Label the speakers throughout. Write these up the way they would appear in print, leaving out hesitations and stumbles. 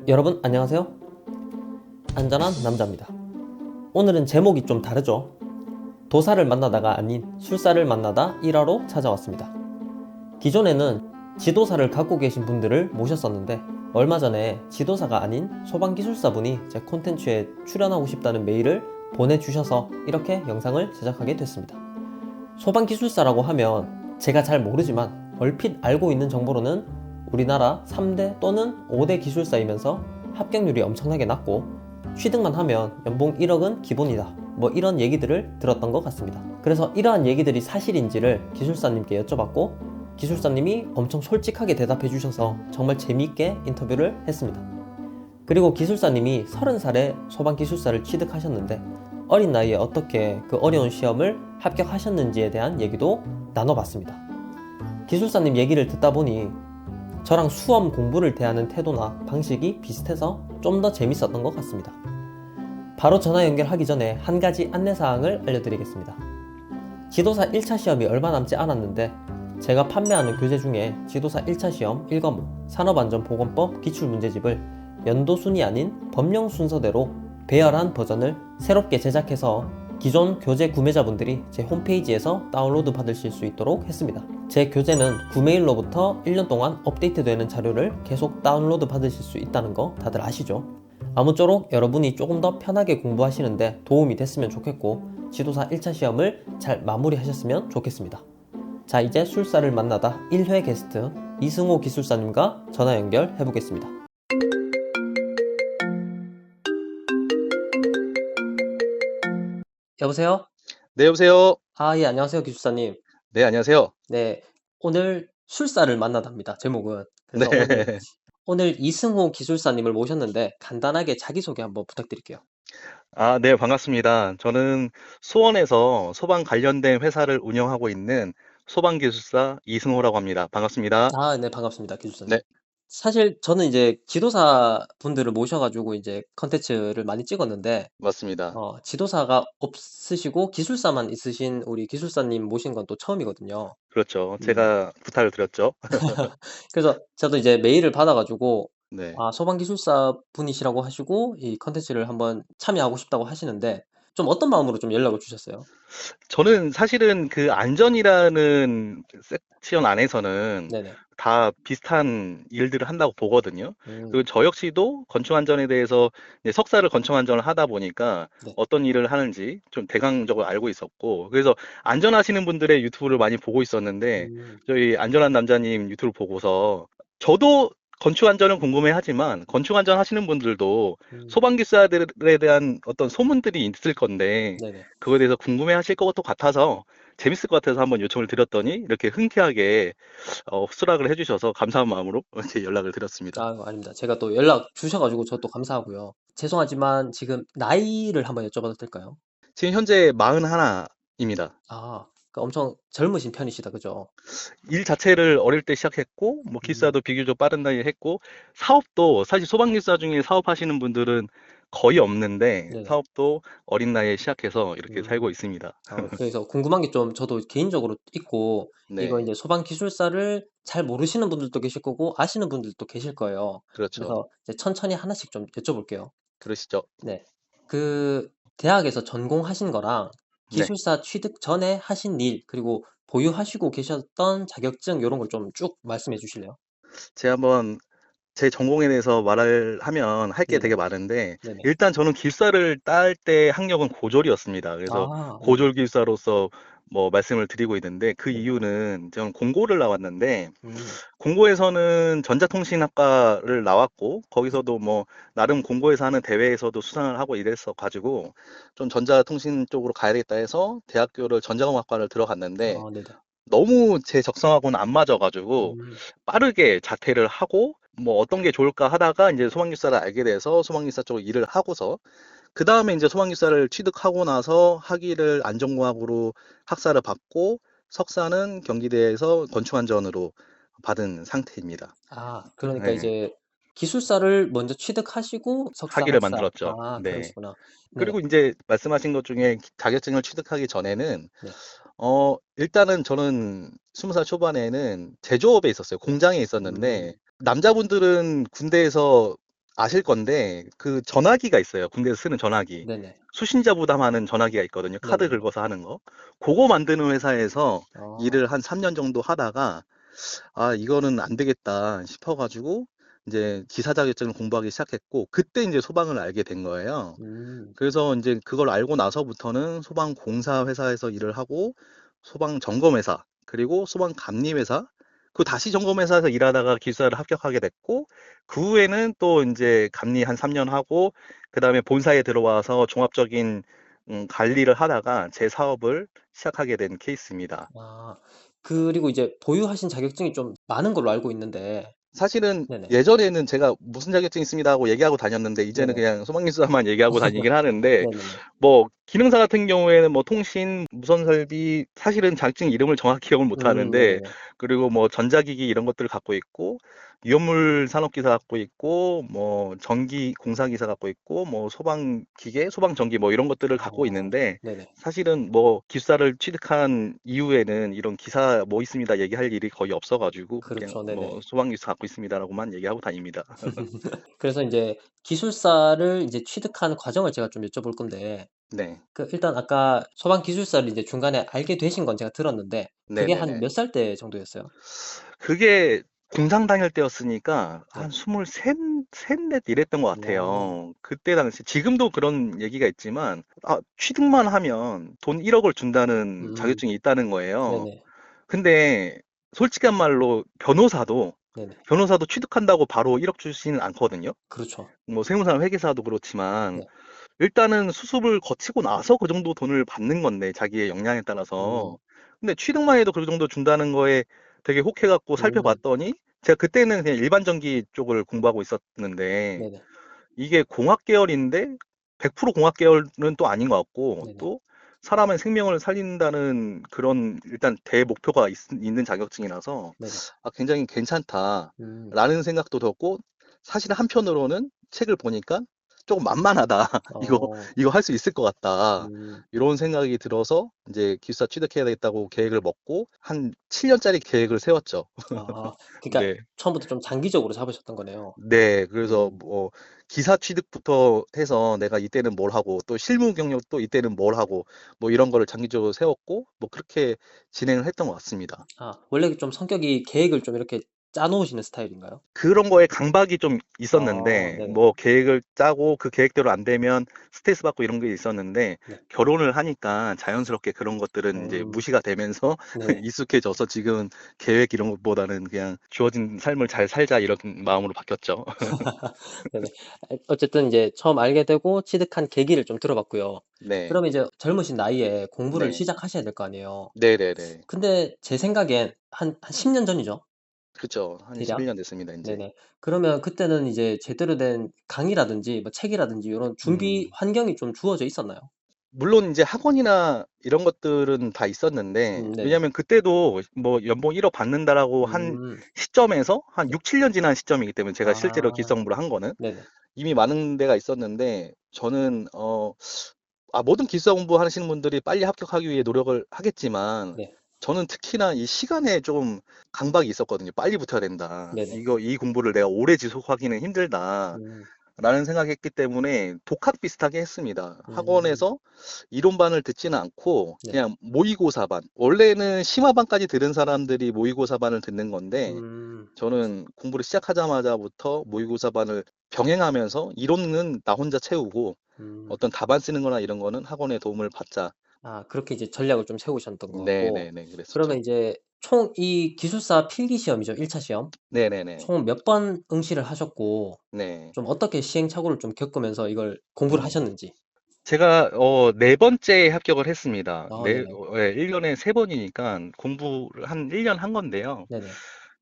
Speaker 1: 여러분 안녕하세요. 안전한 남자입니다. 오늘은 제목이 좀 다르죠. 도사를 만나다가 아닌 술사를 만나다 1화로 찾아왔습니다. 기존에는 지도사를 갖고 계신 분들을 모셨었는데 얼마 전에 지도사가 아닌 소방기술사분이 제 콘텐츠에 출연하고 싶다는 메일을 보내주셔서 이렇게 영상을 제작하게 됐습니다. 소방기술사라고 하면 제가 잘 모르지만 얼핏 알고 있는 정보로는 우리나라 3대 또는 5대 기술사이면서 합격률이 엄청나게 낮고 취득만 하면 연봉 1억은 기본이다, 뭐 이런 얘기들을 들었던 것 같습니다. 그래서 이러한 얘기들이 사실인지를 기술사님께 여쭤봤고 기술사님이 엄청 솔직하게 대답해 주셔서 정말 재미있게 인터뷰를 했습니다. 그리고 기술사님이 30살에 소방기술사를 취득하셨는데 어린 나이에 어떻게 그 어려운 시험을 합격하셨는지에 대한 얘기도 나눠봤습니다. 기술사님 얘기를 듣다 보니 저랑 수험 공부를 대하는 태도나 방식이 비슷해서 좀 더 재밌었던 것 같습니다. 바로 전화 연결하기 전에 한 가지 안내사항을 알려드리겠습니다. 지도사 1차 시험이 얼마 남지 않았는데 제가 판매하는 교재 중에 지도사 1차 시험 1과목 산업안전보건법 기출문제집을 연도 순이 아닌 법령 순서대로 배열한 버전을 새롭게 제작해서 기존 교재 구매자분들이 제 홈페이지에서 다운로드 받으실 수 있도록 했습니다. 제 교재는 구매일로부터 1년 동안 업데이트되는 자료를 계속 다운로드 받으실 수 있다는 거 다들 아시죠? 아무쪼록 여러분이 조금 더 편하게 공부하시는데 도움이 됐으면 좋겠고 지도사 1차 시험을 잘 마무리하셨으면 좋겠습니다. 자, 이제 술사를 만나다 1회 게스트 이승호 기술사님과 전화 연결해 보겠습니다. 여보세요?
Speaker 2: 네, 여보세요.
Speaker 1: 예, 안녕하세요, 기술사님.
Speaker 2: 네, 안녕하세요.
Speaker 1: 네, 오늘 술사를 만나답니다. 제목은.
Speaker 2: 네.
Speaker 1: 그래서 오늘 이승호 기술사님을 모셨는데 간단하게 자기소개 한번 부탁드릴게요.
Speaker 2: 네, 반갑습니다. 저는 수원에서 소방 관련된 회사를 운영하고 있는 소방기술사 이승호라고 합니다. 반갑습니다.
Speaker 1: 네, 반갑습니다, 기술사님.
Speaker 2: 네,
Speaker 1: 사실 저는 이제 지도사 분들을 모셔가지고 이제 컨텐츠를 많이 찍었는데,
Speaker 2: 맞습니다.
Speaker 1: 지도사가 없으시고 기술사만 있으신 우리 기술사님 모신 건 또 처음이거든요.
Speaker 2: 그렇죠.
Speaker 1: 음.
Speaker 2: 제가 부탁을 드렸죠.
Speaker 1: 그래서 저도 이제 메일을 받아가지고,
Speaker 2: 네.
Speaker 1: 소방기술사 분이시라고 하시고, 이 컨텐츠를 한번 참여하고 싶다고 하시는데, 좀 어떤 마음으로 좀 연락을 주셨어요?
Speaker 2: 저는 사실은 그 안전이라는 섹션 안에서는
Speaker 1: 네네.
Speaker 2: 다 비슷한 일들을 한다고 보거든요.
Speaker 1: 음,
Speaker 2: 그리고 저 역시도 건축 안전에 대해서 이제 석사를 건축 안전을 하다 보니까
Speaker 1: 네.
Speaker 2: 어떤 일을 하는지 좀 대강적으로 알고 있었고, 그래서 안전하시는 분들의 유튜브를 많이 보고 있었는데,
Speaker 1: 음,
Speaker 2: 저희 안전한 남자님 유튜브 보고서 저도 건축 안전은 궁금해하지만 건축 안전 하시는 분들도
Speaker 1: 음,
Speaker 2: 소방기사들에 대한 어떤 소문들이 있을 건데
Speaker 1: 네네.
Speaker 2: 그거에 대해서 궁금해 하실 것도 같아서 재밌을 것 같아서 한번 요청을 드렸더니 이렇게 흔쾌하게 수락을 해주셔서 감사한 마음으로 이렇게 연락을 드렸습니다.
Speaker 1: 아닙니다. 제가 또 연락 주셔가지고 저도 감사하고요. 죄송하지만 지금 나이를 한번 여쭤봐도 될까요?
Speaker 2: 지금 현재 41입니다.
Speaker 1: 그러니까 엄청 젊으신 편이시다, 그죠?
Speaker 2: 일 자체를 어릴 때 시작했고, 뭐
Speaker 1: 음,
Speaker 2: 기사도 비교적 빠른 나이에 했고, 사업도 사실 소방기사 중에 사업하시는 분들은 거의 없는데,
Speaker 1: 네네.
Speaker 2: 사업도 어린 나이에 시작해서 이렇게 살고
Speaker 1: 음,
Speaker 2: 있습니다.
Speaker 1: 그래서 궁금한 게 좀 저도 개인적으로 있고, 이거
Speaker 2: 네,
Speaker 1: 이제 소방기술사를 잘 모르시는 분들도 계실 거고, 아시는 분들도 계실 거예요.
Speaker 2: 그렇죠.
Speaker 1: 그래서 이제 천천히 하나씩 좀 여쭤볼게요.
Speaker 2: 그러시죠.
Speaker 1: 네. 그, 대학에서 전공하신 거랑
Speaker 2: 네.
Speaker 1: 기술사 취득 전에 하신 일, 그리고 보유하시고 계셨던 자격증, 요런 걸 좀 쭉 말씀해 주실래요?
Speaker 2: 제가 한번 제 전공에 대해서 말을 하면 할 게 되게
Speaker 1: 네네.
Speaker 2: 많은데,
Speaker 1: 네네.
Speaker 2: 일단 저는 길사를 딸 때 학력은 고졸이었습니다. 그래서
Speaker 1: 네네.
Speaker 2: 고졸 길사로서 뭐 말씀을 드리고 있는데, 그
Speaker 1: 네.
Speaker 2: 이유는 저는 공고를 나왔는데,
Speaker 1: 음,
Speaker 2: 공고에서는 전자통신학과를 나왔고,
Speaker 1: 네.
Speaker 2: 거기서도 뭐 나름 공고에서 하는 대회에서도 수상을 하고 이랬어 가지고 좀 전자통신 쪽으로 가야겠다 해서 대학교를 전자공학과를 들어갔는데,
Speaker 1: 네네.
Speaker 2: 너무 제 적성하고는 안 맞아가지고
Speaker 1: 음,
Speaker 2: 빠르게 자퇴를 하고 뭐 어떤 게 좋을까 하다가 이제 소방기사를 알게 돼서 소방기사 쪽 일을 하고서 그 다음에 이제 소방기사를 취득하고 나서 학위를 안전공학으로 학사를 받고 석사는 경기대에서 건축안전으로 받은 상태입니다.
Speaker 1: 그러니까
Speaker 2: 네,
Speaker 1: 이제 기술사를 먼저 취득하시고 석사,
Speaker 2: 학위를
Speaker 1: 학사.
Speaker 2: 만들었죠. 네.
Speaker 1: 그러시구나. 네네.
Speaker 2: 그리고 이제 말씀하신 것 중에 자격증을 취득하기 전에는
Speaker 1: 네.
Speaker 2: 일단은 저는 20살 초반에는 제조업에 있었어요. 공장에
Speaker 1: 음,
Speaker 2: 있었는데, 남자분들은 군대에서 아실 건데 그 전화기가 있어요. 군대에서 쓰는 전화기.
Speaker 1: 네네.
Speaker 2: 수신자 부담하는 전화기가 있거든요. 카드
Speaker 1: 네네네.
Speaker 2: 긁어서 하는 거. 그거 만드는 회사에서
Speaker 1: 어,
Speaker 2: 일을 한 3년 정도 하다가 아, 이거는 안 되겠다 싶어가지고 이제 기사 자격증을 공부하기 시작했고 그때 이제 소방을 알게 된 거예요.
Speaker 1: 음,
Speaker 2: 그래서 이제 그걸 알고 나서부터는 소방공사 회사에서 일을 하고 소방 점검 회사 그리고 소방 감리 회사 그 다시 점검 회사에서 일하다가 기숙사를 합격하게 됐고 그 후에는 또 이제 감리 한 3년 하고 그다음에 본사에 들어와서 종합적인 관리를 하다가 제 사업을 시작하게 된 케이스입니다.
Speaker 1: 아, 그리고 이제 보유하신 자격증이 좀 많은 걸로 알고 있는데,
Speaker 2: 사실은
Speaker 1: 네네.
Speaker 2: 예전에는 제가 무슨 자격증 있습니다 하고 얘기하고 다녔는데 이제는
Speaker 1: 네네.
Speaker 2: 그냥 소방기사만 얘기하고 다니긴 하는데
Speaker 1: 네네네.
Speaker 2: 뭐 기능사 같은 경우에는 뭐 통신, 무선 설비 사실은 자격증 이름을 정확히 기억을 못 하는데
Speaker 1: 네네네.
Speaker 2: 그리고 뭐 전자기기 이런 것들을 갖고 있고 위험물 산업기사 갖고 있고 뭐 전기 공사기사 갖고 있고 뭐 소방기계, 소방전기 뭐 이런 것들을 갖고
Speaker 1: 어,
Speaker 2: 있는데
Speaker 1: 네네.
Speaker 2: 사실은 뭐 기숙사를 취득한 이후에는 이런 기사 뭐 있습니다 얘기할 일이 거의 없어가지고 그냥
Speaker 1: 그렇죠.
Speaker 2: 뭐
Speaker 1: 네네.
Speaker 2: 소방기사 갖고 있습니다라고만 얘기하고 다닙니다.
Speaker 1: 그래서 이제 기술사를 이제 취득하는 과정을 제가 좀 여쭤볼 건데,
Speaker 2: 네,
Speaker 1: 그 일단 아까 소방 기술사를 이제 중간에 알게 되신 건 제가 들었는데, 그게 한
Speaker 2: 네네네.
Speaker 1: 몇 살 때 정도였어요?
Speaker 2: 그게 공상 다닐 때였으니까 한
Speaker 1: 네.
Speaker 2: 23, 넷 이랬던 것
Speaker 1: 어,
Speaker 2: 같아요. 그때 당시, 지금도 그런 얘기가 있지만, 아, 취득만 하면 돈 1억을 준다는
Speaker 1: 음,
Speaker 2: 자격증이 있다는 거예요.
Speaker 1: 네네.
Speaker 2: 근데 솔직한 말로
Speaker 1: 네네.
Speaker 2: 변호사도 취득한다고 바로 1억 주지는 않거든요.
Speaker 1: 그렇죠.
Speaker 2: 뭐 세무사나 회계사도 그렇지만,
Speaker 1: 네.
Speaker 2: 일단은 수습을 거치고 나서 그 정도 돈을 받는 건데, 자기의 역량에
Speaker 1: 음,
Speaker 2: 따라서. 근데 취득만 해도 그 정도 준다는 거에 되게 혹해갖고
Speaker 1: 음,
Speaker 2: 살펴봤더니, 제가 그때는 그냥 일반 전기 쪽을 공부하고 있었는데,
Speaker 1: 네네.
Speaker 2: 이게 공학 계열인데, 100% 공학 계열은 또 아닌 것 같고,
Speaker 1: 네네.
Speaker 2: 또 사람의 생명을 살린다는 그런 일단 대목표가 있는 자격증이라서,
Speaker 1: 네네.
Speaker 2: 아, 굉장히
Speaker 1: 음,
Speaker 2: 괜찮다라는 생각도 들었고, 사실 한편으로는 책을 보니까 조금 만만하다. 이거,
Speaker 1: 어,
Speaker 2: 이거 할 수 있을 것 같다.
Speaker 1: 음,
Speaker 2: 이런 생각이 들어서 이제 기숙사 취득해야 되겠다고 계획을 먹고 한 7년짜리 계획을 세웠죠.
Speaker 1: 그러니까
Speaker 2: 네.
Speaker 1: 처음부터 좀 장기적으로 잡으셨던 거네요.
Speaker 2: 네. 그래서
Speaker 1: 음,
Speaker 2: 뭐 기사 취득부터 해서 내가 이때는 뭘 하고 또 실무 경력도 이때는 뭘 하고 뭐 이런 거를 장기적으로 세웠고 뭐 그렇게 진행을 했던 것 같습니다.
Speaker 1: 원래 좀 성격이 계획을 좀 이렇게 짜놓으시는 스타일인가요?
Speaker 2: 그런 거에 강박이 좀 있었는데,
Speaker 1: 네네.
Speaker 2: 뭐 계획을 짜고 그 계획대로 안 되면 스트레스 받고 이런 게 있었는데,
Speaker 1: 네.
Speaker 2: 결혼을 하니까 자연스럽게 그런 것들은 이제
Speaker 1: 음,
Speaker 2: 무시가 되면서
Speaker 1: 네네.
Speaker 2: 익숙해져서 지금 계획 이런 것보다는 그냥 주어진 삶을 잘 살자 이런 마음으로 바뀌었죠.
Speaker 1: 네네. 어쨌든 이제 처음 알게 되고 취득한 계기를 좀 들어봤고요.
Speaker 2: 네.
Speaker 1: 그러면 이제 젊으신 나이에 공부를
Speaker 2: 네.
Speaker 1: 시작하셔야 될 거 아니에요.
Speaker 2: 네네네.
Speaker 1: 근데 제 생각엔 한 10년 전이죠.
Speaker 2: 그쵸. 한
Speaker 1: 대략.
Speaker 2: 11년 됐습니다, 이제.
Speaker 1: 네네. 그러면 그때는 이제 제대로 된 강의라든지 뭐 책이라든지 이런 준비
Speaker 2: 음.
Speaker 1: 환경이 좀 주어져 있었나요?
Speaker 2: 물론 이제 학원이나 이런 것들은 다 있었는데,
Speaker 1: 네네.
Speaker 2: 왜냐면 그때도 뭐 연봉 1억 받는다라고 한
Speaker 1: 음,
Speaker 2: 시점에서 한
Speaker 1: 네.
Speaker 2: 6, 7년 지난 시점이기 때문에 제가 실제로
Speaker 1: 아,
Speaker 2: 기성부를 한 거는
Speaker 1: 네네.
Speaker 2: 이미 많은 데가 있었는데, 저는, 모든 기숙사 공부하시는 분들이 빨리 합격하기 위해 노력을 하겠지만,
Speaker 1: 네.
Speaker 2: 저는 특히나 이 시간에 좀 강박이 있었거든요. 빨리 붙어야 된다.
Speaker 1: 네네.
Speaker 2: 이 공부를 내가 오래 지속하기는 힘들다.
Speaker 1: 음,
Speaker 2: 라는 생각했기 때문에 독학 비슷하게 했습니다.
Speaker 1: 음,
Speaker 2: 학원에서 이론반을 듣지는 않고
Speaker 1: 네.
Speaker 2: 그냥 모의고사반. 원래는 심화반까지 들은 사람들이 모의고사반을 듣는 건데
Speaker 1: 음,
Speaker 2: 저는 공부를 시작하자마자부터 모의고사반을 병행하면서 이론은 나 혼자 채우고
Speaker 1: 음.
Speaker 2: 어떤 답안 쓰는 거나 이런 거는 학원의 도움을 받자.
Speaker 1: 그렇게 이제 전략을 좀 세우셨던 것 같고,
Speaker 2: 네네네,
Speaker 1: 그러면
Speaker 2: 그랬었죠.
Speaker 1: 이제 총 이 기술사 필기 시험이죠. 1차 시험.
Speaker 2: 네네네.
Speaker 1: 총 몇 번 응시를 하셨고,
Speaker 2: 네.
Speaker 1: 좀 어떻게 시행착오를 좀 겪으면서 이걸 공부를
Speaker 2: 음.
Speaker 1: 하셨는지.
Speaker 2: 제가 네 번째 합격을 했습니다.
Speaker 1: 네네.
Speaker 2: 1년에 세 번이니까 공부를 한 1년 한 건데요.
Speaker 1: 네네.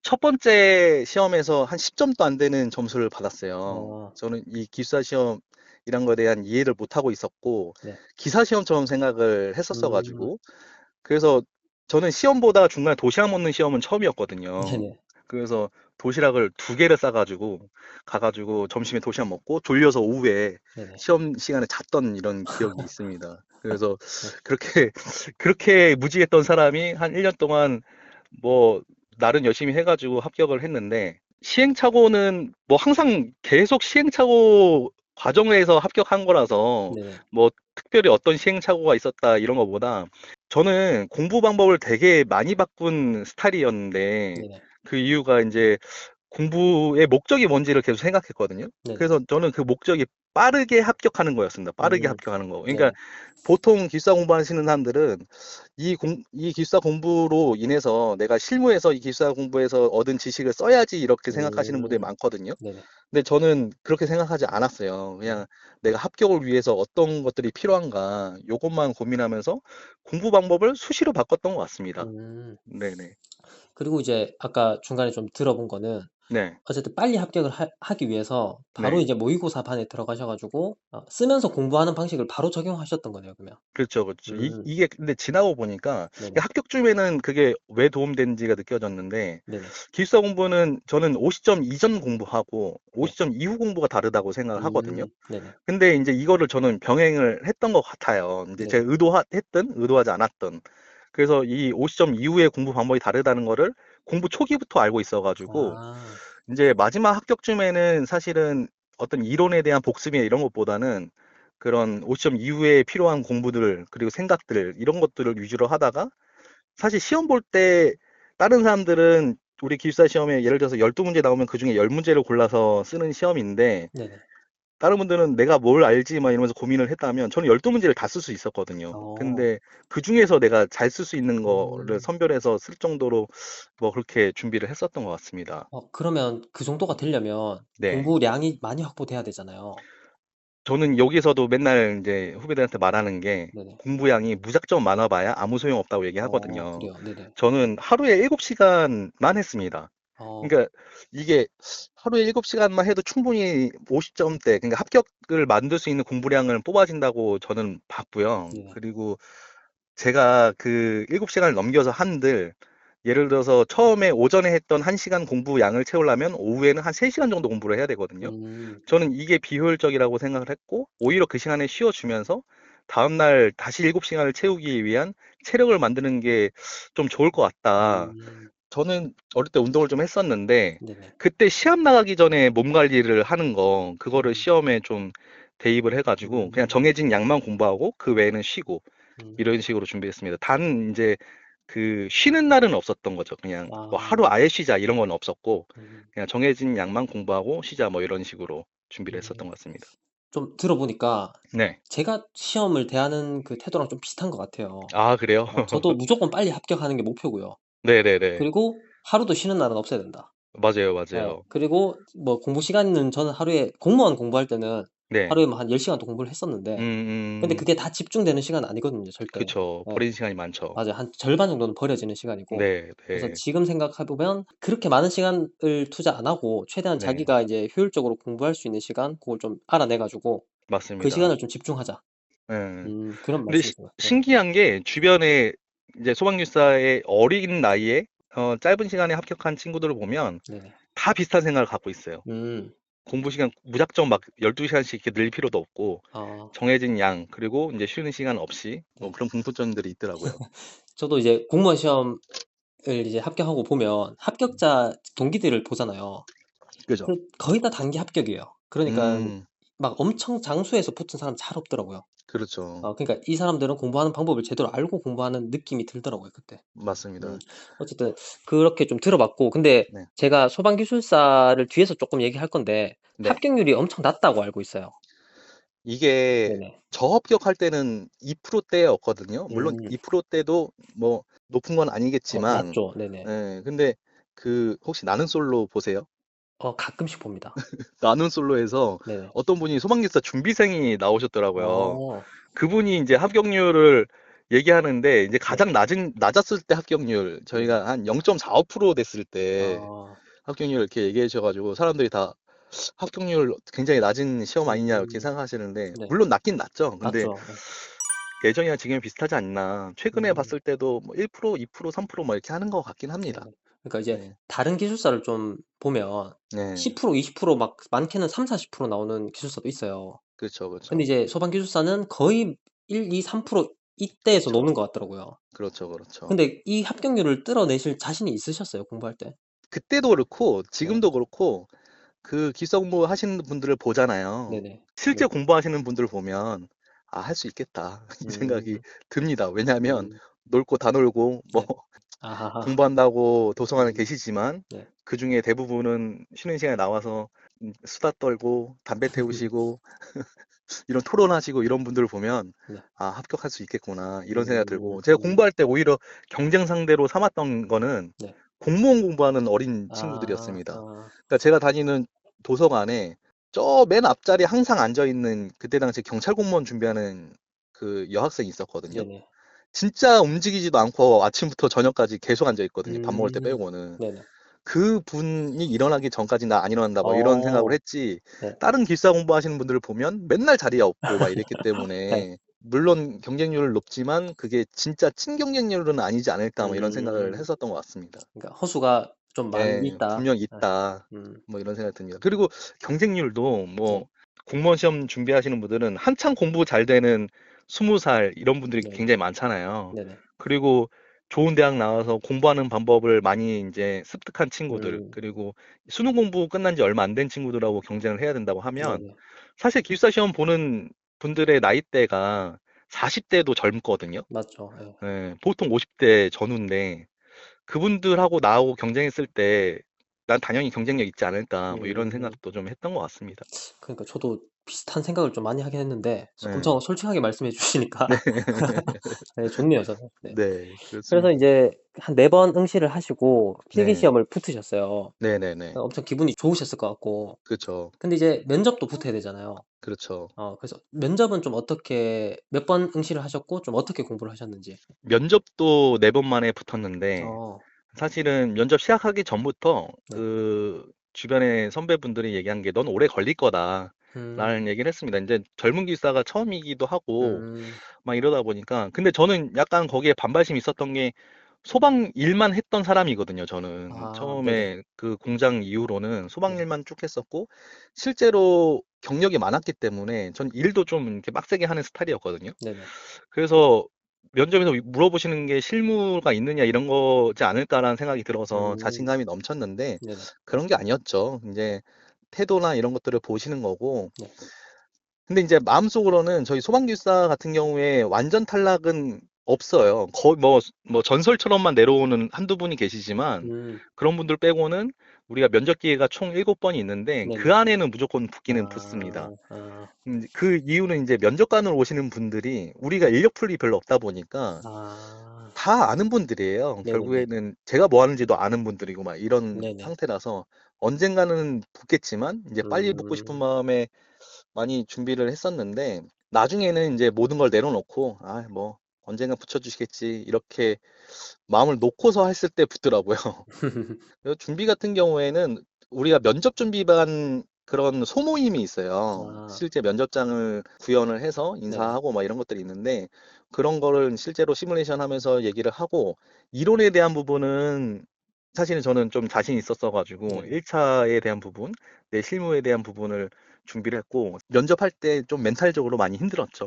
Speaker 2: 첫 번째 시험에서 한 10점도 안 되는 점수를 받았어요.
Speaker 1: 어,
Speaker 2: 저는 이 기숙사 시험 이런 거에 대한 이해를 못 하고 있었고
Speaker 1: 네.
Speaker 2: 기사 시험처럼 생각을 했었어
Speaker 1: 음,
Speaker 2: 가지고 그래서 저는 시험보다 중간에 도시락 먹는 시험은 처음이었거든요.
Speaker 1: 네네.
Speaker 2: 그래서 도시락을 두 개를 싸가지고 가가지고 점심에 도시락 먹고 졸려서 오후에
Speaker 1: 네네.
Speaker 2: 시험 시간에 잤던 이런 기억이 있습니다. 그래서
Speaker 1: 네.
Speaker 2: 그렇게 그렇게 무지했던 사람이 한 1년 동안 뭐 나름 열심히 해가지고 합격을 했는데 시행착오는 뭐 항상 계속 시행착오 과정에서 합격한 거라서
Speaker 1: 네네.
Speaker 2: 뭐 특별히 어떤 시행착오가 있었다 이런 거보다 저는 공부 방법을 되게 많이 바꾼 스타일이었는데
Speaker 1: 네네.
Speaker 2: 그 이유가 이제 공부의 목적이 뭔지를 계속 생각했거든요.
Speaker 1: 네네.
Speaker 2: 그래서 저는 그 목적이 빠르게 합격하는 거였습니다. 빠르게
Speaker 1: 음.
Speaker 2: 합격하는 거. 그러니까
Speaker 1: 네네.
Speaker 2: 보통 기숙사 공부하시는 사람들은 이 기숙사 공부로 인해서 내가 실무에서 이 기숙사 공부에서 얻은 지식을 써야지 이렇게 생각하시는 분들이
Speaker 1: 음.
Speaker 2: 많거든요.
Speaker 1: 네네.
Speaker 2: 근데 저는 그렇게 생각하지 않았어요.
Speaker 1: 음.
Speaker 2: 그냥 내가 합격을 위해서 어떤 것들이 필요한가, 요것만 고민하면서 공부 방법을 수시로 바꿨던 것 같습니다.
Speaker 1: 음.
Speaker 2: 네네.
Speaker 1: 그리고 이제 아까 중간에 좀 들어본 거는
Speaker 2: 네.
Speaker 1: 어쨌든 빨리 합격을 하기 위해서 바로
Speaker 2: 네.
Speaker 1: 이제 모의고사 반에 들어가셔 가지고 쓰면서 공부하는 방식을 바로 적용하셨던 거네요, 그러면.
Speaker 2: 그렇죠, 그렇죠.
Speaker 1: 음.
Speaker 2: 이게 근데 지나고 보니까
Speaker 1: 네네.
Speaker 2: 합격쯤에는 그게 왜 도움되는지가 느껴졌는데
Speaker 1: 네네.
Speaker 2: 기숙사 공부는 저는 50점 이전 공부하고
Speaker 1: 네.
Speaker 2: 50점 이후 공부가 다르다고 생각을 하거든요.
Speaker 1: 네네.
Speaker 2: 근데 이제 이거를 저는 병행을 했던 것 같아요. 이제 제가
Speaker 1: 네네.
Speaker 2: 의도했든 의도하지 않았든. 그래서 이 50점 이후의 공부 방법이 다르다는 거를 공부 초기부터 알고 있어가지고
Speaker 1: 아.
Speaker 2: 이제 마지막 합격쯤에는 사실은 어떤 이론에 대한 복습이나 이런 것보다는 그런 50점 이후에 필요한 공부들 그리고 생각들 이런 것들을 위주로 하다가 사실 시험 볼 때 다른 사람들은 우리 기숙사 시험에 예를 들어서 12문제 나오면 그중에 10문제를 골라서 쓰는 시험인데
Speaker 1: 네네.
Speaker 2: 다른 분들은 내가 뭘 알지 막 이러면서 고민을 했다면 저는 12문제를 다 쓸 수 있었거든요.
Speaker 1: 어.
Speaker 2: 근데 그중에서 내가 잘 쓸 수 있는 거를
Speaker 1: 음.
Speaker 2: 선별해서 쓸 정도로 뭐 그렇게 준비를 했었던 것 같습니다.
Speaker 1: 그러면 그 정도가 되려면
Speaker 2: 네.
Speaker 1: 공부량이 많이 확보돼야 되잖아요.
Speaker 2: 저는 여기서도 맨날 이제 후배들한테 말하는 게
Speaker 1: 네네.
Speaker 2: 공부량이 무작정 많아봐야 아무 소용없다고 얘기하거든요.
Speaker 1: 그래요. 네네.
Speaker 2: 저는 하루에 7시간만 했습니다.
Speaker 1: 어.
Speaker 2: 그러니까 이게 하루에 7시간만 해도 충분히 50점대, 그러니까 합격을 만들 수 있는 공부량을 뽑아진다고 저는 봤고요.
Speaker 1: 네네.
Speaker 2: 그리고 제가 그 7시간을 넘겨서 한들 예를 들어서 처음에 오전에 했던 1시간 공부 양을 채우려면 오후에는 한 3시간 정도 공부를 해야 되거든요.
Speaker 1: 음.
Speaker 2: 저는 이게 비효율적이라고 생각을 했고 오히려 그 시간에 쉬어주면서 다음날 다시 7시간을 채우기 위한 체력을 만드는 게 좀 좋을 것 같다.
Speaker 1: 음.
Speaker 2: 저는 어릴 때 운동을 좀 했었는데
Speaker 1: 네네.
Speaker 2: 그때 시합 나가기 전에 몸 관리를 하는 거 그거를
Speaker 1: 음.
Speaker 2: 시험에 좀 대입을 해가지고 그냥
Speaker 1: 음.
Speaker 2: 정해진 양만 공부하고 그 외에는 쉬고
Speaker 1: 음.
Speaker 2: 이런 식으로 준비했습니다. 단 이제 그 쉬는 날은 없었던 거죠. 그냥 뭐
Speaker 1: 아.
Speaker 2: 하루 아예 쉬자 이런 건 없었고
Speaker 1: 음.
Speaker 2: 그냥 정해진 양만 공부하고 쉬자 뭐 이런 식으로 준비를
Speaker 1: 음.
Speaker 2: 했었던 것 같습니다.
Speaker 1: 좀 들어보니까
Speaker 2: 네.
Speaker 1: 제가 시험을 대하는 그 태도랑 좀 비슷한 것 같아요.
Speaker 2: 아, 그래요?
Speaker 1: 저도 무조건 빨리 합격하는 게 목표고요.
Speaker 2: 네네네.
Speaker 1: 그리고 하루도 쉬는 날은 없어야 된다.
Speaker 2: 맞아요,
Speaker 1: 예.
Speaker 2: 맞아요.
Speaker 1: 그리고 뭐 공부 시간은 저는 하루에 공무원 공부할 때는
Speaker 2: 네.
Speaker 1: 하루에 뭐 한 10 시간도 공부를 했었는데 근데
Speaker 2: 음,
Speaker 1: 그게 다 집중되는 시간은 아니거든요, 절대.
Speaker 2: 그쵸.
Speaker 1: 예.
Speaker 2: 버리는 시간이 많죠.
Speaker 1: 맞아요. 한 절반 정도는 버려지는 시간이고.
Speaker 2: 네,
Speaker 1: 그래서
Speaker 2: 네,
Speaker 1: 지금 생각해 보면 그렇게 많은 시간을 투자 안 하고 최대한
Speaker 2: 네.
Speaker 1: 자기가 이제 효율적으로 공부할 수 있는 시간 그걸 좀 알아내 가지고 그
Speaker 2: 맞습니다.
Speaker 1: 시간을 좀 집중하자.
Speaker 2: 예.
Speaker 1: 그런
Speaker 2: 근데
Speaker 1: 말씀이신 것 같아요.
Speaker 2: 신기한 게 주변에 이제 소방교사의 어린 나이에 짧은 시간에 합격한 친구들을 보면
Speaker 1: 네네.
Speaker 2: 다 비슷한 생각을 갖고 있어요.
Speaker 1: 음.
Speaker 2: 공부 시간 무작정 막 12시간씩 이렇게 늘 필요도 없고
Speaker 1: 아
Speaker 2: 정해진 양 그리고 이제 쉬는 시간 없이 뭐
Speaker 1: 네.
Speaker 2: 그런 공통점들이 있더라고요.
Speaker 1: 저도 이제 공무원 시험을 이제 합격하고 보면 합격자 동기들을 보잖아요.
Speaker 2: 그죠?
Speaker 1: 거의 다 단기 합격이에요. 그러니깐
Speaker 2: 음,
Speaker 1: 막 엄청 장수해서 붙은 사람 잘 없더라고요.
Speaker 2: 그렇죠.
Speaker 1: 그러니까 이 사람들은 공부하는 방법을 제대로 알고 공부하는 느낌이 들더라고요, 그때. 음.
Speaker 2: 맞습니다.
Speaker 1: 어쨌든 그렇게 좀 들어봤고 근데
Speaker 2: 네.
Speaker 1: 제가 소방기술사를 뒤에서 쪼끔 얘기할 건데
Speaker 2: 네.
Speaker 1: 합격률이 엄청 낮다고 알고 있어요.
Speaker 2: 이게
Speaker 1: 네네.
Speaker 2: 저합격할 때는 2%대였거든요. 물론
Speaker 1: 음.
Speaker 2: 2%대도 뭐 높은 건 아니겠지만,
Speaker 1: 낮죠. 네네.
Speaker 2: 예, 근데 그 혹시 나는 솔로 보세요?
Speaker 1: 가끔씩 봅니다.
Speaker 2: 나는 솔로에서
Speaker 1: 네네.
Speaker 2: 어떤 분이 소방기사 준비생이 나오셨더라고요.
Speaker 1: 어.
Speaker 2: 그분이 이제 합격률을 얘기하는데 이제
Speaker 1: 네.
Speaker 2: 가장 낮았을 때 합격률
Speaker 1: 네네.
Speaker 2: 저희가 한 0.45% 됐을 때
Speaker 1: 아.
Speaker 2: 합격률 이렇게 얘기해 주셔가지고 사람들이 다 합격률 굉장히 낮은 시험 아니냐 이렇게
Speaker 1: 음.
Speaker 2: 생각하시는데
Speaker 1: 네.
Speaker 2: 물론 낮긴 낮죠. 근데
Speaker 1: 낮죠. 예.
Speaker 2: 예전이랑 지금이 비슷하지 않나. 최근에
Speaker 1: 음.
Speaker 2: 봤을 때도 뭐 1%, 2%, 3%막 이렇게 하는 것 같긴 합니다.
Speaker 1: 네네. 그러니까 이제
Speaker 2: 네.
Speaker 1: 다른 기술사를 좀 보면
Speaker 2: 네.
Speaker 1: 10% 20% 많게는 30-40% 나오는 기술사도 있어요.
Speaker 2: 그렇죠,
Speaker 1: 근데
Speaker 2: 그렇죠.
Speaker 1: 이제 소방기술사는 거의 1, 2, 3% 이때에서
Speaker 2: 그렇죠.
Speaker 1: 노는 것 같더라고요.
Speaker 2: 그렇죠, 그렇죠.
Speaker 1: 근데 이 합격률을 뚫어내실 자신이 있으셨어요? 공부할 때?
Speaker 2: 그때도 그렇고
Speaker 1: 네.
Speaker 2: 지금도 그렇고 그 기숙사 공부 하시는 분들을 보잖아요.
Speaker 1: 네네. 네.
Speaker 2: 실제 공부하시는 분들 보면 아, 할 수 있겠다 이 생각이
Speaker 1: 음,
Speaker 2: 듭니다. 왜냐하면
Speaker 1: 음,
Speaker 2: 놀 거 다 놀고 뭐
Speaker 1: 네. 아하하.
Speaker 2: 공부한다고 도서관에
Speaker 1: 음,
Speaker 2: 계시지만
Speaker 1: 네.
Speaker 2: 그중에 대부분은 쉬는 시간에 나와서 수다 떨고 담배 태우시고 이런 토론하시고 이런 분들을 보면
Speaker 1: 네.
Speaker 2: 아, 합격할 수 있겠구나 이런 생각이
Speaker 1: 음,
Speaker 2: 들고 제가
Speaker 1: 음,
Speaker 2: 공부할 때 오히려 경쟁 상대로 삼았던 거는
Speaker 1: 네.
Speaker 2: 공무원 공부하는 어린
Speaker 1: 아,
Speaker 2: 친구들이었습니다.
Speaker 1: 아,
Speaker 2: 그러니까 제가 다니는 도서관에 저 맨 앞자리에 항상 앉아 있는 그때 당시 경찰 공무원 준비하는 그 여학생이 있었거든요.
Speaker 1: 네네.
Speaker 2: 진짜 움직이지도 않고 아침부터 저녁까지 계속 앉아 있거든요. 밥 먹을 때
Speaker 1: 음,
Speaker 2: 빼고는.
Speaker 1: 네네.
Speaker 2: 그분이 일어나기 전까지 나 안 일어난다 뭐 이런 생각을
Speaker 1: 어,
Speaker 2: 했지
Speaker 1: 네.
Speaker 2: 다른 기숙사 공부하시는 분들을 보면 맨날 자리에 없고 막 이랬기
Speaker 1: 네.
Speaker 2: 때문에 물론 경쟁률은 높지만 그게 진짜 친경쟁률은 아니지 않을까 뭐 이런 생각을
Speaker 1: 음,
Speaker 2: 했었던 것 같습니다.
Speaker 1: 그러니까 허수가 좀 많이
Speaker 2: 예,
Speaker 1: 있다.
Speaker 2: 분명
Speaker 1: 네.
Speaker 2: 있다.
Speaker 1: 음,
Speaker 2: 뭐 이런 생각이 듭니다. 그리고 경쟁률도 뭐
Speaker 1: 네.
Speaker 2: 공무원 시험 준비하시는 분들은 한창 공부 잘 되는 20살 이런 분들이
Speaker 1: 네네.
Speaker 2: 굉장히 많잖아요.
Speaker 1: 네네.
Speaker 2: 그리고 좋은 대학 나와서 공부하는 방법을 많이 이제 습득한 친구들,
Speaker 1: 음,
Speaker 2: 그리고 수능 공부 끝난 지 얼마 안 된 친구들하고 경쟁을 해야 된다고 하면
Speaker 1: 네네.
Speaker 2: 사실 기숙사 시험 보는 분들의 나이대가 40대도 젊거든요.
Speaker 1: 맞죠. 예.
Speaker 2: 예, 보통 50대 전후인데 그분들하고 나하고 경쟁했을 때 난 당연히 경쟁력 있지 않을까 뭐 이런
Speaker 1: 음,
Speaker 2: 생각도 좀 했던 것 같습니다.
Speaker 1: 그러니까 저도 비슷한 생각을 좀 많이 하긴 했는데
Speaker 2: 네.
Speaker 1: 엄청 솔직하게 말씀해
Speaker 2: 네.
Speaker 1: 주시니까 네, 좋네요, 저는. 네.
Speaker 2: 네,
Speaker 1: 그래서
Speaker 2: 그렇습니다.
Speaker 1: 이제 한 4번 응시를 하시고 필기
Speaker 2: 네.
Speaker 1: 시험을 붙으셨어요.
Speaker 2: 네네네.
Speaker 1: 엄청 기분이 좋으셨을 것 같고.
Speaker 2: 그렇죠.
Speaker 1: 근데 이제 면접도 붙어야 되잖아요.
Speaker 2: 그렇죠.
Speaker 1: 그래서 면접은 좀 어떻게 몇 번 응시를 하셨고 좀 어떻게 공부를 하셨는지.
Speaker 2: 면접도 4번 만에 붙었는데
Speaker 1: 어,
Speaker 2: 사실은 면접 시작하기 전부터
Speaker 1: 네.
Speaker 2: 그 주변의 선배분들이 얘기한 게 넌 오래 걸릴 거다.
Speaker 1: 음,
Speaker 2: 라는 얘기를 했습니다. 이제 젊은 기사가 처음이기도 하고
Speaker 1: 음,
Speaker 2: 막 이러다 보니까 근데 저는 약간 거기에 반발심이 있었던 게 소방 일만 했던 사람이거든요. 저는
Speaker 1: 아, 네네.
Speaker 2: 처음에 그 공장 이후로는 소방
Speaker 1: 네.
Speaker 2: 일만 쭉 했었고 실제로 경력이 많았기 때문에 전 일도 좀 이렇게 빡세게 하는 스타일이었거든요.
Speaker 1: 네네.
Speaker 2: 그래서 면접에서 물어보시는 게 실무가 있느냐 이런 거지 않을까라는 생각이 들어서
Speaker 1: 음,
Speaker 2: 자신감이 넘쳤는데
Speaker 1: 네네.
Speaker 2: 그런 게 아니었죠. 이제 태도나 이런 것들을 보시는 거고
Speaker 1: 네.
Speaker 2: 근데 이제 마음속으로는 저희 소방기사 같은 경우에 완전 탈락은 없어요. 거의 뭐 전설처럼만 내려오는 한두 분이 계시지만
Speaker 1: 음,
Speaker 2: 그런 분들 빼고는 우리가 면접 기회가 총 7번이 있는데 그
Speaker 1: 네네.
Speaker 2: 안에는 무조건 붙기는
Speaker 1: 아,
Speaker 2: 붙습니다.
Speaker 1: 아,
Speaker 2: 그 이유는 이제 면접관으로 오시는 분들이 우리가 인력 풀이 별로 없다 보니까
Speaker 1: 아,
Speaker 2: 다 아는 분들이에요.
Speaker 1: 네네네.
Speaker 2: 결국에는 제가 뭐 하는지도 아는 분들이고 막 이런
Speaker 1: 네네.
Speaker 2: 상태라서 언젠가는 붙겠지만 이제 빨리 붙고 싶은
Speaker 1: 음,
Speaker 2: 마음에 많이 준비를 했었는데 나중에는 이제 모든 걸 내려놓고 아, 뭐 언젠가 붙여주시겠지 이렇게 마음을 놓고서 했을 때 붙더라고요. 그래서 준비 같은 경우에는 우리가 면접 준비반 그런 소모임이 있어요.
Speaker 1: 아,
Speaker 2: 실제 면접장을 구현을 해서
Speaker 1: 네네.
Speaker 2: 인사하고 막 이런 것들이 있는데 그런 거를 실제로 시뮬레이션 하면서 얘기를 하고 이론에 대한 부분은 사실은 저는 좀 자신 있었어 가지고
Speaker 1: 네네.
Speaker 2: 1차에 대한 부분, 내 실무에 대한 부분을 준비를 했고 면접할 때 좀 멘탈적으로 많이 힘들었죠.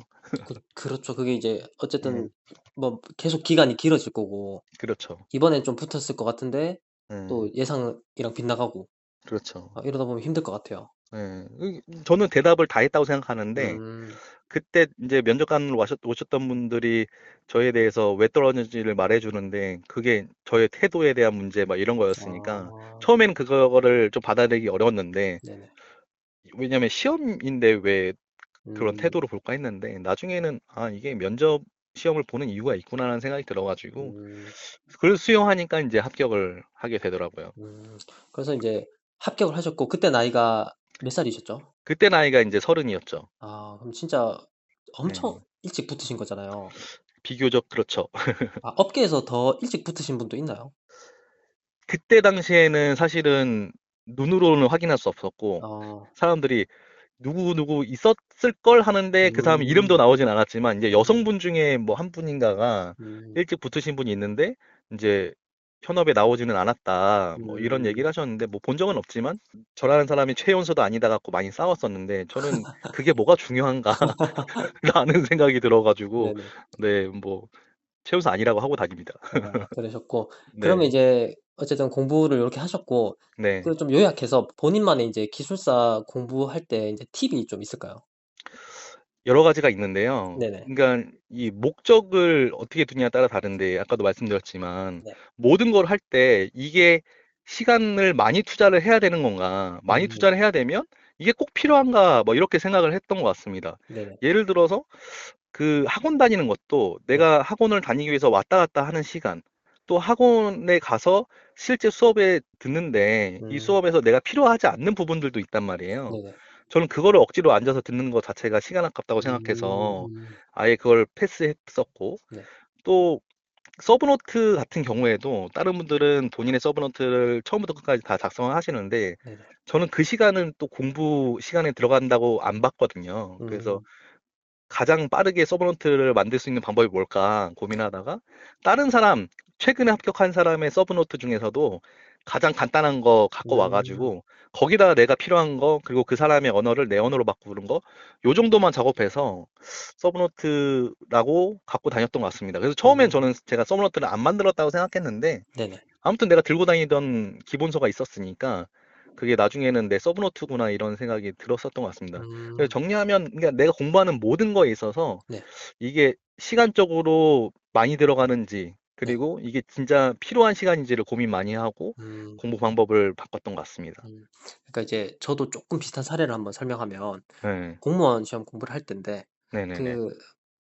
Speaker 1: 그렇죠. 그게 이제
Speaker 2: 예,
Speaker 1: 어쨌든 뭐 계속 기간이 길어질 거고
Speaker 2: 그렇죠.
Speaker 1: 이번엔 좀 붙었을 것 같은데
Speaker 2: 예,
Speaker 1: 또 예상이랑 빗나가고
Speaker 2: 그렇죠.
Speaker 1: 이러다 보면 힘들 것 같아요.
Speaker 2: 예, 저는 대답을 다 했다고 생각하는데
Speaker 1: 음,
Speaker 2: 그때 이제 면접관으로 오셨던 분들이 저에 대해서 왜 떨어졌는지를 말해주는데 그게 저의 태도에 대한 문제 막 이런 거였으니까
Speaker 1: 아,
Speaker 2: 처음에는 그거를 좀 받아들이기 어려웠는데
Speaker 1: 네네.
Speaker 2: 왜냐면 시험인데 왜 그런
Speaker 1: 음,
Speaker 2: 태도로 볼까 했는데 나중에는 아 이게 면접 시험을 보는 이유가 있구나라는 생각이 들어가지고
Speaker 1: 음,
Speaker 2: 그걸 수용하니까 이제 합격을 하게 되더라고요.
Speaker 1: 그래서 이제 합격을 하셨고 그때 나이가 몇 살이셨죠?
Speaker 2: 그때 나이가 이제 30이었죠.
Speaker 1: 아, 그럼 진짜 엄청
Speaker 2: 네.
Speaker 1: 일찍 붙으신 거잖아요.
Speaker 2: 비교적 그렇죠.
Speaker 1: 아, 업계에서 더 일찍 붙으신 분도 있나요?
Speaker 2: 그때 당시에는 사실은 눈으로는 확인할 수 없었고
Speaker 1: 어,
Speaker 2: 사람들이 누구 있었을 걸 하는데 그 사람 이름도
Speaker 1: 음,
Speaker 2: 나오진 않았지만 이제
Speaker 1: 음,
Speaker 2: 여성분 중에 뭐 한 분인가가
Speaker 1: 음,
Speaker 2: 일찍 붙으신 분이 있는데 이제 현업에 나오지는 않았다 뭐 이런
Speaker 1: 음,
Speaker 2: 얘기를 하셨는데 뭐 본 적은 없지만 저라는 사람이 최연소도 아니다 갖고 많이 싸웠었는데 저는 그게 뭐가 중요한가라는 생각이 들어가지고
Speaker 1: 네네.
Speaker 2: 네 뭐 최우수 아니라고 하고 다닙니다.
Speaker 1: 아, 그러셨고. 그러면
Speaker 2: 네.
Speaker 1: 이제 어쨌든 공부를 이렇게 하셨고,
Speaker 2: 네.
Speaker 1: 그 좀 요약해서 본인만의 이제 기술사 공부할 때 이제 팁이 좀 있을까요?
Speaker 2: 여러 가지가 있는데요.
Speaker 1: 네네.
Speaker 2: 그러니까 이 목적을 어떻게 두냐에 따라 다른데 아까도 말씀드렸지만
Speaker 1: 네.
Speaker 2: 모든 걸 할 때 이게 시간을 많이 투자를 해야 되는 건가? 많이
Speaker 1: 음,
Speaker 2: 투자를 해야 되면 이게 꼭 필요한가? 뭐 이렇게 생각을 했던 것 같습니다.
Speaker 1: 네네.
Speaker 2: 예를 들어서 그 학원 다니는 것도
Speaker 1: 네.
Speaker 2: 내가 학원을 다니기 위해서 왔다 갔다 하는 시간, 또 학원에 가서 실제 수업에 듣는데 이
Speaker 1: 음,
Speaker 2: 수업에서 내가 필요하지 않는 부분들도 있단 말이에요.
Speaker 1: 네네.
Speaker 2: 저는 그거를 억지로 앉아서 듣는 것 자체가 시간 아깝다고 생각해서
Speaker 1: 음,
Speaker 2: 아예 그걸 패스했었고,
Speaker 1: 네.
Speaker 2: 또 서브노트 같은 경우에도 다른 분들은 본인의 서브노트를 처음부터 끝까지 다 작성을 하시는데
Speaker 1: 네네.
Speaker 2: 저는 그 시간은 또 공부 시간에 들어간다고 안 봤거든요. 그래서
Speaker 1: 음,
Speaker 2: 가장 빠르게 서브노트를 만들 수 있는 방법이 뭘까 고민하다가 다른 사람, 최근에 합격한 사람의 서브노트 중에서도 가장 간단한 거 갖고
Speaker 1: 음,
Speaker 2: 와가지고 거기다가 내가 필요한 거 그리고 그 사람의 언어를 내 언어로 바꾸는 거 요 정도만 작업해서 서브노트라고 갖고 다녔던 것 같습니다. 그래서 처음엔
Speaker 1: 음,
Speaker 2: 저는 제가 서브노트를 안 만들었다고 생각했는데
Speaker 1: 네네.
Speaker 2: 아무튼 내가 들고 다니던 기본서가 있었으니까 그게 나중에는 내 서브노트구나 이런 생각이 들었었던 것 같습니다. 그래서
Speaker 1: 음,
Speaker 2: 정리하면 그러니까 내가 공부하는 모든 거에 있어서
Speaker 1: 네.
Speaker 2: 이게 시간적으로 많이 들어가는지
Speaker 1: 네.
Speaker 2: 그리고 이게 진짜 필요한 시간인지를 고민 많이 하고
Speaker 1: 음,
Speaker 2: 공부 방법을 바꿨던 것 같습니다.
Speaker 1: 그러니까 이제 저도 조금 비슷한 사례를 한번 설명하면,
Speaker 2: 네,
Speaker 1: 공무원 시험 공부를 할 때인데,
Speaker 2: 네네네.
Speaker 1: 그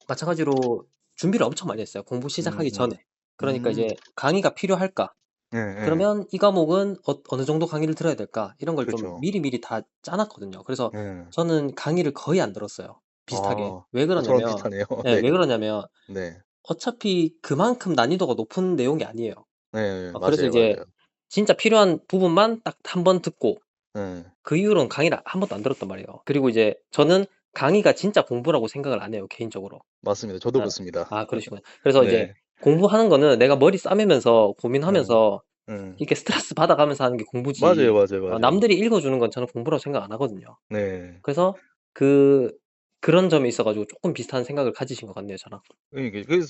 Speaker 1: 마찬가지로 준비를 엄청 많이 했어요. 공부
Speaker 2: 음,
Speaker 1: 시작하기 전에.
Speaker 2: 음,
Speaker 1: 그러니까
Speaker 2: 음,
Speaker 1: 이제 강의가 필요할까?
Speaker 2: 네, 네,
Speaker 1: 그러면 이 과목은 어느 정도 강의를 들어야 될까? 이런 걸 좀
Speaker 2: 그렇죠.
Speaker 1: 미리미리 다 짜놨거든요. 그래서
Speaker 2: 네.
Speaker 1: 저는 강의를 거의 안 들었어요. 비슷하게.
Speaker 2: 아,
Speaker 1: 왜
Speaker 2: 저랑
Speaker 1: 그러냐면,
Speaker 2: 비슷하네요.
Speaker 1: 네,
Speaker 2: 네,
Speaker 1: 왜 그러냐면
Speaker 2: 네,
Speaker 1: 어차피 그만큼 난이도가 높은 내용이 아니에요.
Speaker 2: 네,
Speaker 1: 그래서
Speaker 2: 맞아요,
Speaker 1: 이제
Speaker 2: 맞아요.
Speaker 1: 진짜 필요한 부분만 딱 한 번 듣고
Speaker 2: 네,
Speaker 1: 그 이후로는 강의를 한 번도 안 들었단 말이에요. 그리고 이제 저는 강의가 진짜 공부라고 생각을 안 해요, 개인적으로.
Speaker 2: 맞습니다. 저도
Speaker 1: 아,
Speaker 2: 그렇습니다.
Speaker 1: 아, 그러시구나. 그래서 이제
Speaker 2: 네,
Speaker 1: 공부하는 거는 내가 머리 싸매면서
Speaker 2: 네,
Speaker 1: 고민하면서
Speaker 2: 네.
Speaker 1: 이렇게 스트레스 받아가면서 하는 게
Speaker 2: 맞아요,
Speaker 1: 공부지.
Speaker 2: 맞아요, 맞아요.
Speaker 1: 남들이 읽어주는 건 저는 공부라고 생각 안 하거든요.
Speaker 2: 네.
Speaker 1: 그래서 그, 그런 점에 있어가지고 조금 비슷한 생각을 가지신 것 같네요, 저랑.
Speaker 2: 그래서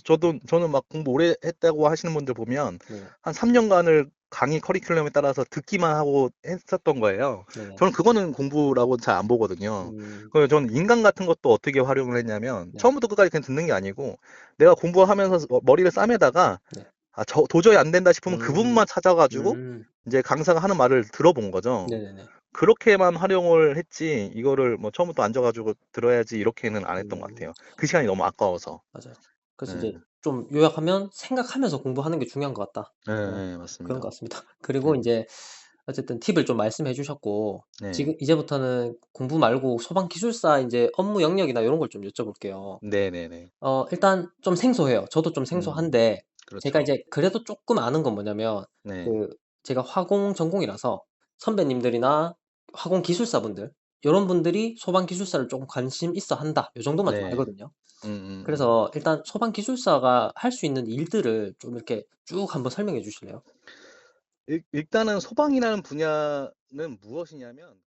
Speaker 2: 저는 막 공부 오래 했다고 하시는 분들 보면
Speaker 1: 네네.
Speaker 2: 한 3년간을 강의 커리큘럼에 따라서 듣기만 하고 했었던 거예요.
Speaker 1: 네네.
Speaker 2: 저는 그거는 공부라고 잘 안 보거든요.
Speaker 1: 음,
Speaker 2: 그래서 저는 인강 같은 것도 어떻게 활용을 했냐면
Speaker 1: 네.
Speaker 2: 처음부터 끝까지 그냥 듣는 게 아니고 내가 공부하면서 머리를 싸매다가
Speaker 1: 네.
Speaker 2: 도저히 안 된다 싶으면 그
Speaker 1: 음,
Speaker 2: 부분만 찾아가지고
Speaker 1: 음,
Speaker 2: 이제 강사가 하는 말을 들어본 거죠.
Speaker 1: 네네네.
Speaker 2: 그렇게만 활용을 했지 이거를 뭐 처음부터 앉아가지고 들어야지 이렇게는 안 했던 것
Speaker 1: 음,
Speaker 2: 같아요. 그 시간이 너무 아까워서.
Speaker 1: 맞아요. 그래서
Speaker 2: 네,
Speaker 1: 이제 좀 요약하면 생각하면서 공부하는 게 중요한 것 같다.
Speaker 2: 네,
Speaker 1: 어,
Speaker 2: 네,
Speaker 1: 그런
Speaker 2: 맞습니다.
Speaker 1: 것 같습니다. 그리고
Speaker 2: 네,
Speaker 1: 이제 어쨌든 팁을 좀 말씀해 주셨고,
Speaker 2: 네,
Speaker 1: 지금 이제부터는 공부 말고 소방 기술사 이제 업무 영역이나 이런 걸 좀 여쭤볼게요.
Speaker 2: 네, 네, 네.
Speaker 1: 일단 좀 생소해요. 저도 좀
Speaker 2: 음,
Speaker 1: 생소한데, 제가
Speaker 2: 그렇죠.
Speaker 1: 이제 그래도 조금 아는 건 뭐냐면,
Speaker 2: 네,
Speaker 1: 그, 제가 화공 전공이라서 선배님들이나 화공 기술사분들, 이런 분들이 소방 기술사를 조금 관심 있어 한다. 요 정도만 좀
Speaker 2: 네,
Speaker 1: 알거든요.
Speaker 2: 음, 음, 음.
Speaker 1: 그래서 일단 소방 기술사가 할 수 있는 일들을 좀 이렇게 쭉 한번 설명해 주실래요?
Speaker 2: 일단은 소방이라는 분야는 무엇이냐면